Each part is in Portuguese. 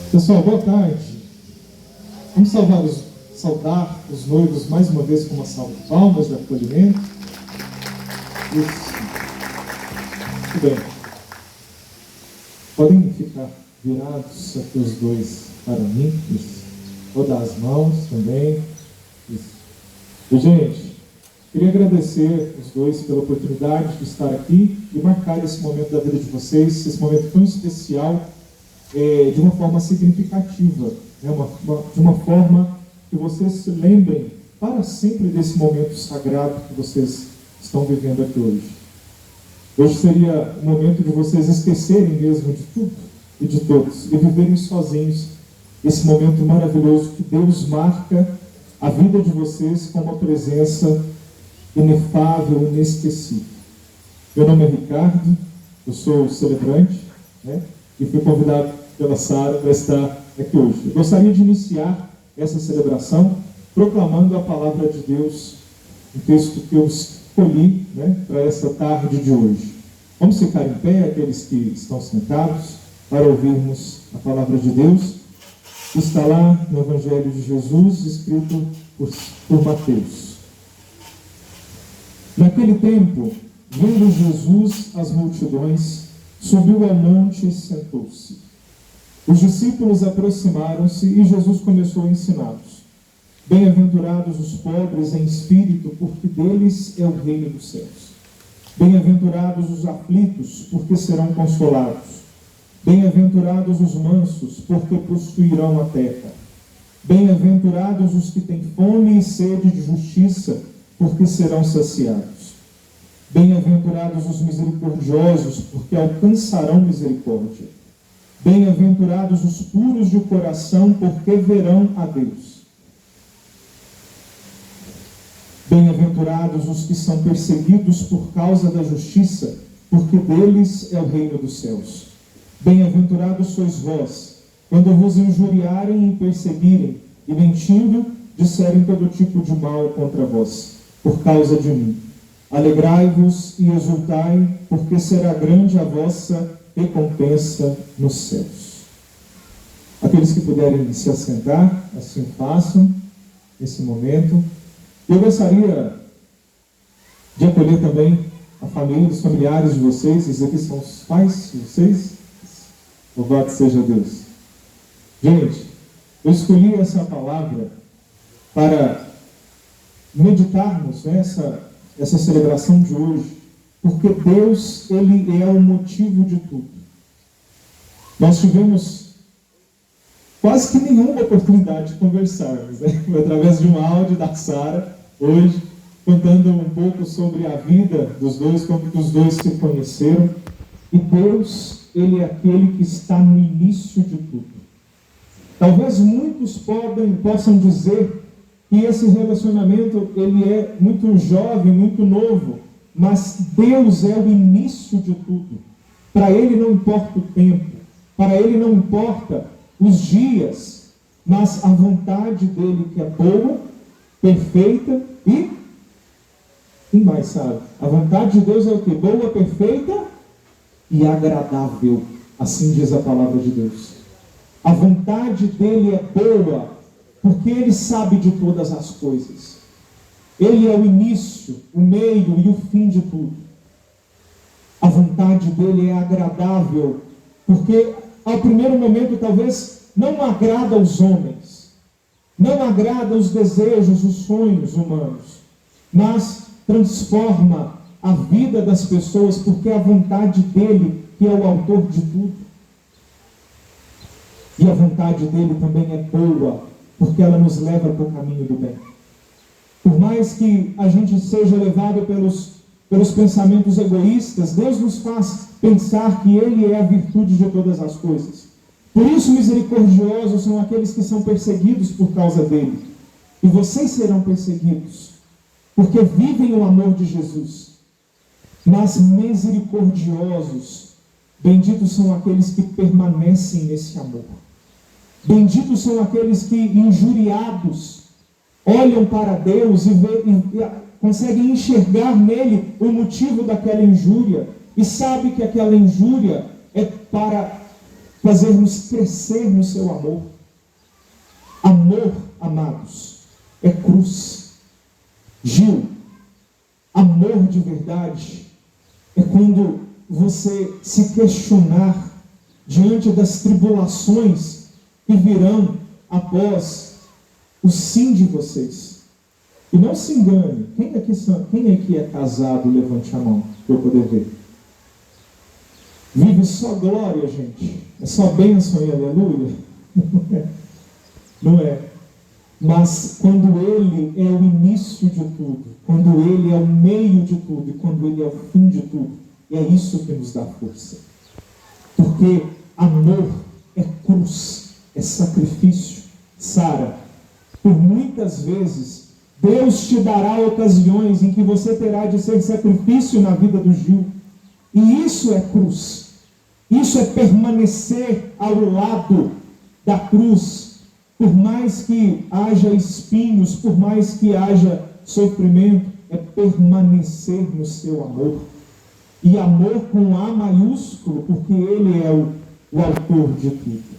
Pessoal, boa tarde. Vamos saudar os noivos mais uma vez com uma salva de palmas de acolhimento. Isso. Muito bem. Podem ficar virados aqui os dois para mim. Isso. Vou dar as mãos também. Isso. E, gente, queria agradecer os dois pela oportunidade de estar aqui e marcar esse momento da vida de vocês, esse momento tão especial, de uma forma significativa, né? De uma forma que vocês se lembrem para sempre desse momento sagrado que vocês estão vivendo aqui hoje. Hoje seria o momento de vocês esquecerem mesmo de tudo e de todos e viverem sozinhos esse momento maravilhoso que Deus marca a vida de vocês com uma presença inefável, inesquecível. Meu nome é Ricardo, eu sou o celebrante, né? E fui convidado pela Sara para estar aqui hoje. Eu gostaria de iniciar essa celebração proclamando a palavra de Deus, um texto que eu escolhi, né, para essa tarde de hoje. Vamos ficar em pé, aqueles que estão sentados, para ouvirmos a palavra de Deus, que está lá no Evangelho de Jesus, escrito por Mateus. Naquele tempo, vendo Jesus as multidões, subiu ao monte e sentou-se. Os discípulos aproximaram-se e Jesus começou a ensiná-los. Bem-aventurados os pobres em espírito, porque deles é o reino dos céus. Bem-aventurados os aflitos, porque serão consolados. Bem-aventurados os mansos, porque possuirão a terra. Bem-aventurados os que têm fome e sede de justiça, porque serão saciados. Bem-aventurados os misericordiosos, porque alcançarão misericórdia. Bem-aventurados os puros de coração, porque verão a Deus. Bem-aventurados os que são perseguidos por causa da justiça, porque deles é o reino dos céus. Bem-aventurados sois vós, quando vos injuriarem e perseguirem, e mentindo, disserem todo tipo de mal contra vós, por causa de mim. Alegrai-vos e exultai, porque será grande a vossa recompensa nos céus. Aqueles que puderem se assentar, assim façam, nesse momento. Eu gostaria de acolher também a família, os familiares de vocês. Esses aqui são os pais de vocês. Louvado seja Deus. Gente, eu escolhi essa palavra para meditarmos nessa celebração de hoje, porque Deus, Ele é o motivo de tudo. Nós tivemos quase que nenhuma oportunidade de conversarmos, né? Foi através de um áudio da Sara, hoje, contando um pouco sobre a vida dos dois, como que os dois se conheceram. E Deus, Ele é aquele que está no início de tudo. Talvez muitos possam dizer que esse relacionamento ele é muito jovem, muito novo, mas Deus é o início de tudo. Para Ele não importa o tempo, para Ele não importa os dias, mas a vontade dEle que é boa, perfeita e mais, sabe? A vontade de Deus é o que? Boa, perfeita e agradável. Assim diz a palavra de Deus. A vontade dEle é boa, porque Ele sabe de todas as coisas. Ele é o início, o meio e o fim de tudo. A vontade dEle é agradável, porque ao primeiro momento talvez não agrada aos homens, não agrada os desejos, os sonhos humanos, mas transforma a vida das pessoas, porque é a vontade dEle que é o autor de tudo. E a vontade dEle também é boa, porque ela nos leva para o caminho do bem. Por mais que a gente seja levado pelos pensamentos egoístas, Deus nos faz pensar que Ele é a virtude de todas as coisas. Por isso, misericordiosos são aqueles que são perseguidos por causa dEle. E vocês serão perseguidos, porque vivem o amor de Jesus. Mas misericordiosos, benditos são aqueles que permanecem nesse amor. Benditos são aqueles que, injuriados, olham para Deus e conseguem enxergar nele o motivo daquela injúria e sabem que aquela injúria é para fazermos crescer no seu amor. Amor, amados, é cruz. Gil, amor de verdade é quando você se questionar diante das tribulações que virão após o sim de vocês. E não se engane, quem aqui é casado, levante a mão, para eu poder ver. Vive só glória, gente. É só bênção e aleluia. Não é. Mas quando Ele é o início de tudo, quando Ele é o meio de tudo, e quando Ele é o fim de tudo, é isso que nos dá força. Porque amor é cruz, é sacrifício. Sara, por muitas vezes, Deus te dará ocasiões em que você terá de ser sacrifício na vida do Gil. E isso é cruz. Isso é permanecer ao lado da cruz. Por mais que haja espinhos, por mais que haja sofrimento, é permanecer no seu amor. E amor com A maiúsculo, porque Ele é o autor de tudo.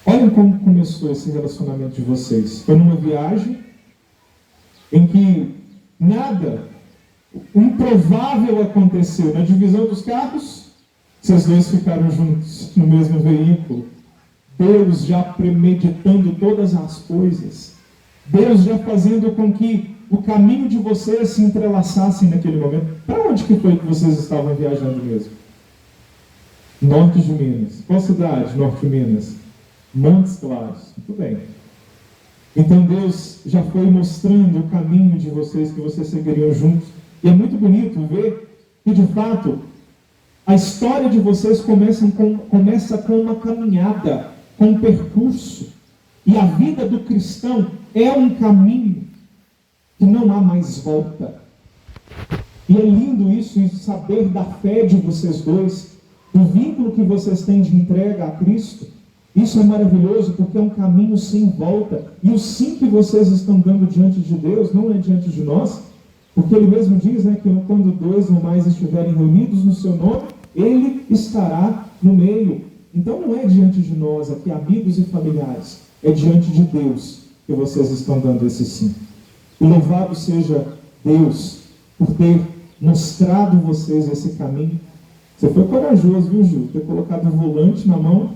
Olhem como começou esse relacionamento de vocês. Foi numa viagem em que nada O improvável aconteceu. Na divisão dos carros, vocês dois ficaram juntos no mesmo veículo. Deus já premeditando todas as coisas. Deus já fazendo com que o caminho de vocês se entrelaçassem naquele momento. Para onde que foi que vocês estavam viajando mesmo? Norte de Minas. Qual cidade? Norte de Minas. Montes Claros. Muito bem. Então Deus já foi mostrando o caminho de vocês, que vocês seguiriam juntos. E é muito bonito ver que, de fato, a história de vocês começa com uma caminhada, com um percurso. E a vida do cristão é um caminho que não há mais volta. E é lindo isso, e saber da fé de vocês dois, do vínculo que vocês têm de entrega a Cristo. Isso é maravilhoso, porque é um caminho sem volta. E o sim que vocês estão dando diante de Deus não é diante de nós, porque Ele mesmo diz, que quando dois ou mais estiverem reunidos no seu nome, Ele estará no meio. Então não é diante de nós, aqui amigos e familiares, é diante de Deus que vocês estão dando esse sim. E louvado seja Deus por ter mostrado vocês esse caminho. Você foi corajoso, viu, Gil? Ter colocado o volante na mão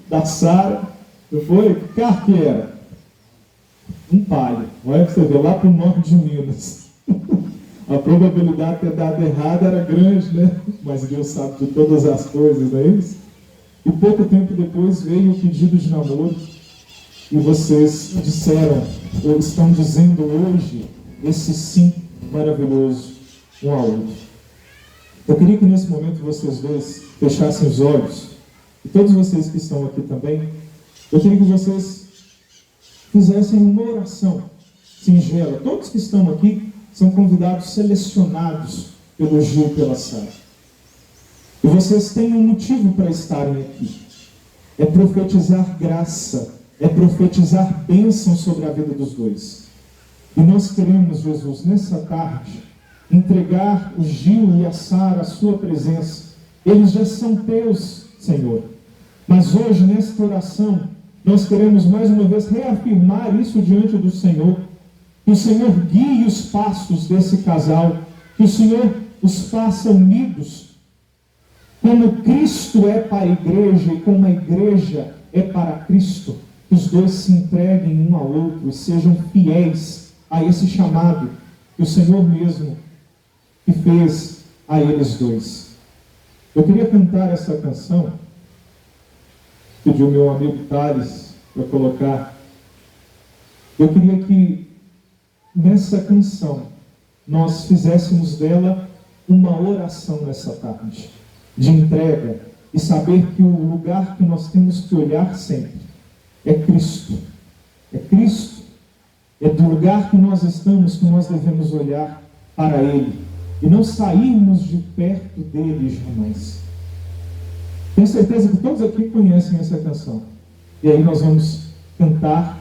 da Sara. Não foi? Que carro que era? Um Palio. Olha para você ver, lá para o norte de Minas. A probabilidade de ter dado errado era grande, né? Mas Deus sabe de todas as coisas, não é isso? E pouco tempo depois veio o pedido de namoro. E vocês disseram, ou estão dizendo hoje, esse sim maravilhoso um ao outro. Eu queria que nesse momento vocês dois fechassem os olhos. E todos vocês que estão aqui também, eu queria que vocês fizessem uma oração singela. Todos que estão aqui são convidados selecionados pelo Gil e pela Sara. E vocês têm um motivo para estarem aqui. É profetizar graça, é profetizar bênção sobre a vida dos dois. E nós queremos, Jesus, nessa tarde, entregar o Gil e a Sara à sua presença. Eles já são teus, Senhor. Mas hoje, nesta oração, nós queremos mais uma vez reafirmar isso diante do Senhor. Que o Senhor guie os passos desse casal. Que o Senhor os faça unidos. Como Cristo é para a igreja e como a igreja é para Cristo. Que os dois se entreguem um ao outro e sejam fiéis a esse chamado que o Senhor mesmo que fez a eles dois. Eu queria cantar essa canção. Pedi o meu amigo Thales para colocar. Eu queria que nessa canção nós fizéssemos dela uma oração nessa tarde, de entrega, e saber que o lugar que nós temos que olhar sempre é Cristo. É Cristo. É do lugar que nós estamos que nós devemos olhar para Ele e não sairmos de perto dele jamais. Tenho certeza que todos aqui conhecem essa canção. E aí nós vamos cantar